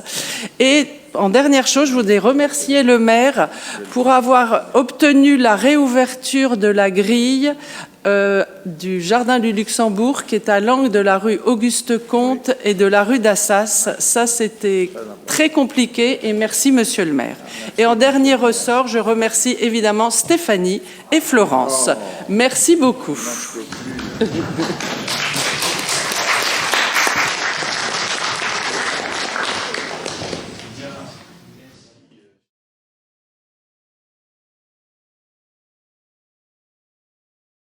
Et en dernière chose, je voudrais remercier le maire pour avoir obtenu la réouverture de la grille du Jardin du Luxembourg, qui est à l'angle de la rue Auguste-Comte et de la rue d'Assas. Ça, c'était très compliqué et merci, monsieur le maire. Et en dernier ressort, je remercie évidemment Stéphanie et Florence. Merci beaucoup.